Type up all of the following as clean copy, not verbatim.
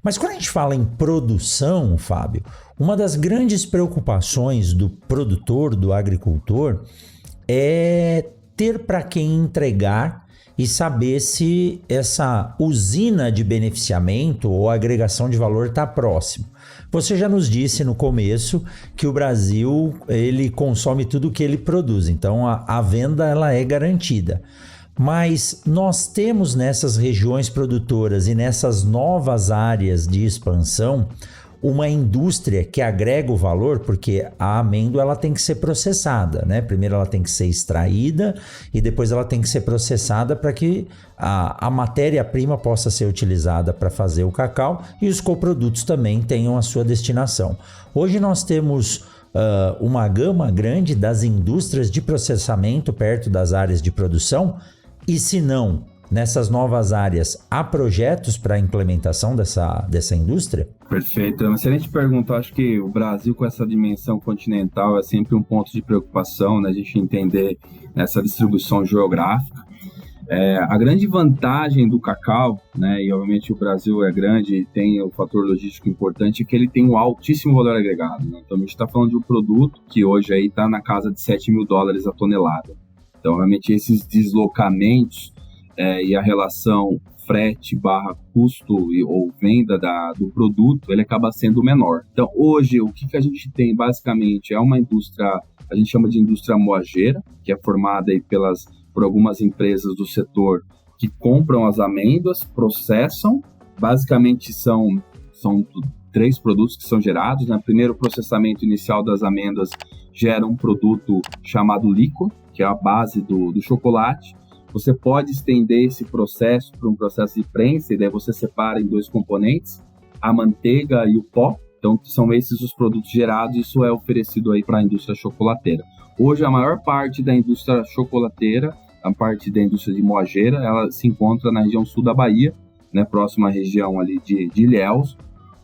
Mas quando a gente fala em produção, Fábio, uma das grandes preocupações do produtor, do agricultor, é ter para quem entregar e saber se essa usina de beneficiamento ou agregação de valor está próximo. Você já nos disse no começo que o Brasil ele consome tudo que ele produz, então a venda ela é garantida. Mas nós temos nessas regiões produtoras e nessas novas áreas de expansão uma indústria que agrega o valor, porque a amêndoa ela tem que ser processada, né? Primeiro ela tem que ser extraída e depois ela tem que ser processada para que a matéria-prima possa ser utilizada para fazer o cacau e os coprodutos também tenham a sua destinação. Hoje nós temos uma gama grande das indústrias de processamento perto das áreas de produção e se não, nessas novas áreas, há projetos para a implementação dessa indústria? Perfeito, é uma excelente pergunta. Eu acho que o Brasil, com essa dimensão continental, é sempre um ponto de preocupação, né? A gente entender essa distribuição geográfica. A grande vantagem do cacau, né? E obviamente o Brasil é grande e tem o fator logístico importante, é que ele tem um altíssimo valor agregado, né? Então a gente está falando de um produto que hoje está na casa de $7.000 a tonelada. Então, obviamente, esses deslocamentos e a relação frete barra custo ou venda do produto, ele acaba sendo menor. Então, hoje, o que a gente tem basicamente é uma indústria, a gente chama de indústria moageira, que é formada aí por algumas empresas do setor que compram as amêndoas, processam, basicamente são 3 produtos que são gerados, né? Primeiro, o processamento inicial das amêndoas gera um produto chamado líquor, que é a base do chocolate. Você pode estender esse processo para um processo de prensa, e daí você separa em 2 componentes, a manteiga e o pó. Então, são esses os produtos gerados, isso é oferecido aí para a indústria chocolateira. Hoje, a maior parte da indústria chocolateira, a parte da indústria de moageira, ela se encontra na região sul da Bahia, né, próxima à região ali de Ilhéus,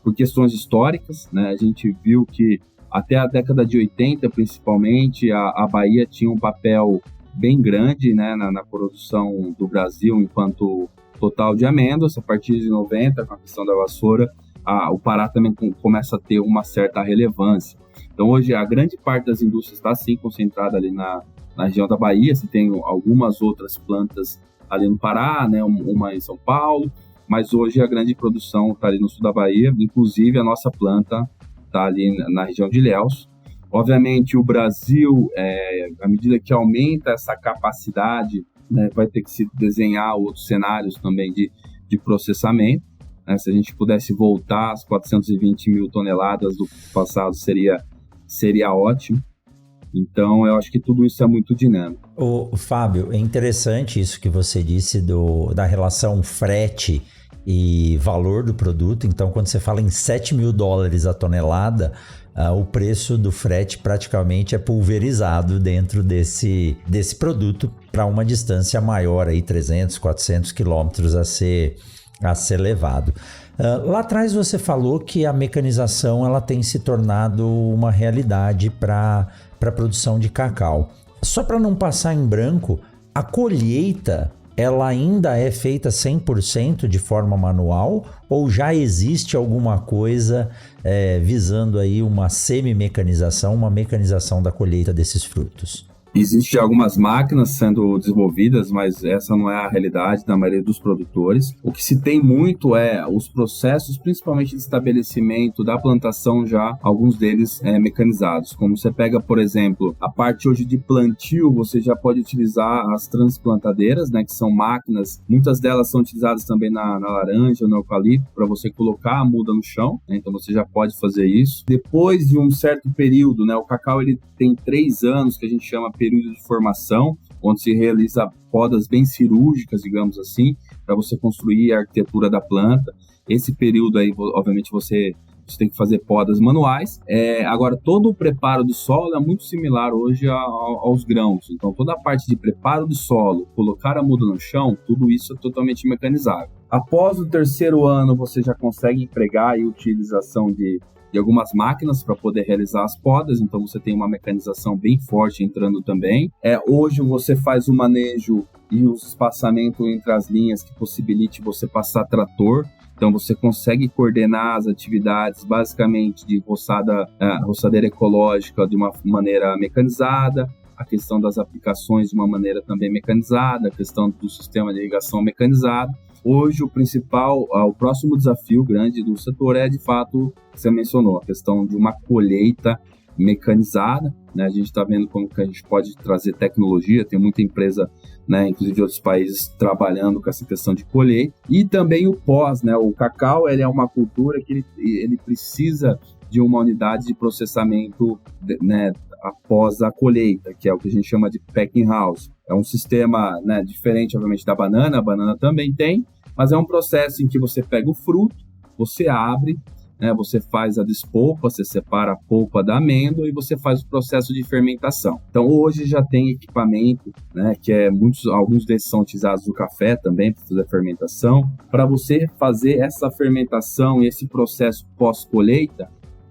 por questões históricas, né? A gente viu que até a década de 80, principalmente, a Bahia tinha um papel bem grande, né, na produção do Brasil enquanto total de amêndoas. A partir de 90, com a questão da vassoura, o Pará também começa a ter uma certa relevância. Então hoje a grande parte das indústrias está sim concentrada ali na região da Bahia. Você tem algumas outras plantas ali no Pará, né, uma em São Paulo, mas hoje a grande produção está ali no sul da Bahia, inclusive a nossa planta está ali na região de Ilhéus. Obviamente, o Brasil, à medida que aumenta essa capacidade, né, vai ter que se desenhar outros cenários também de processamento. Né? Se a gente pudesse voltar às 420 mil toneladas do passado, seria ótimo. Então, eu acho que tudo isso é muito dinâmico. Fábio, é interessante isso que você disse da relação frete e valor do produto. Então, quando você fala em $7.000 a tonelada, o preço do frete praticamente é pulverizado dentro desse produto para uma distância maior, aí 300, 400 quilômetros a ser levado. Lá atrás você falou que a mecanização ela tem se tornado uma realidade para a produção de cacau. Só para não passar em branco, a colheita ela ainda é feita 100% de forma manual ou já existe alguma coisa visando aí uma semi-mecanização, uma mecanização da colheita desses frutos? Existem algumas máquinas sendo desenvolvidas, mas essa não é a realidade da maioria dos produtores. O que se tem muito é os processos, principalmente de estabelecimento da plantação, já alguns deles mecanizados. Como você pega, por exemplo, a parte hoje de plantio, você já pode utilizar as transplantadeiras, né, que são máquinas, muitas delas são utilizadas também na laranja, no eucalipto, para você colocar a muda no chão, né, então você já pode fazer isso. Depois de um certo período, né, o cacau ele tem 3 anos, que a gente chama período de formação, onde se realiza podas bem cirúrgicas, digamos assim, para você construir a arquitetura da planta. Esse período aí, obviamente, você tem que fazer podas manuais. Agora, todo o preparo do solo é muito similar hoje aos grãos. Então, toda a parte de preparo do solo, colocar a muda no chão, tudo isso é totalmente mecanizável. Após o 3º ano, você já consegue empregar a utilização de algumas máquinas para poder realizar as podas, então você tem uma mecanização bem forte entrando também. Hoje você faz o manejo e o espaçamento entre as linhas que possibilite você passar trator. Então, você consegue coordenar as atividades, basicamente, de roçadeira ecológica de uma maneira mecanizada, a questão das aplicações de uma maneira também mecanizada, a questão do sistema de irrigação mecanizado. Hoje, o próximo desafio grande do setor é, de fato, você mencionou, a questão de uma colheita mecanizada, né? A gente está vendo como que a gente pode trazer tecnologia, tem muita empresa, né, inclusive de outros países, trabalhando com essa questão de colheita. E também o pós, né? O cacau, ele é uma cultura que ele precisa de uma unidade de processamento, né, após a colheita, que é o que a gente chama de packing house. É um sistema, né, diferente, obviamente, da banana, a banana também tem, mas é um processo em que você pega o fruto, você abre, né, você faz a despolpa, você separa a polpa da amêndoa e você faz o processo de fermentação. Então, hoje já tem equipamento, né, que alguns desses são utilizados no café também para fazer a fermentação, para você fazer essa fermentação e esse processo pós-colheita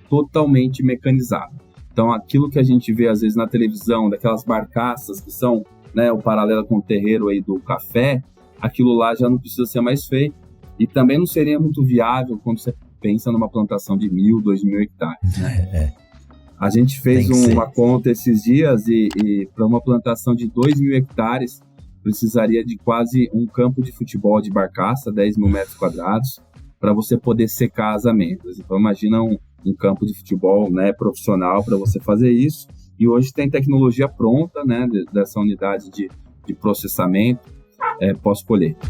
totalmente mecanizado. Então, aquilo que a gente vê às vezes na televisão, daquelas barcaças que são, né, o paralelo com o terreiro aí do café, aquilo lá já não precisa ser mais feito. E também não seria muito viável quando você pensa numa plantação de 1.000, 2.000 hectares. Né? A gente fez uma conta esses dias e para uma plantação de 2.000 hectares precisaria de quase um campo de futebol de barcaça, 10.000 metros quadrados, para você poder secar as amêndoas. Então, imagina um campo de futebol, né, profissional para você fazer isso. E hoje tem tecnologia pronta, né, dessa unidade de processamento pós-colheita.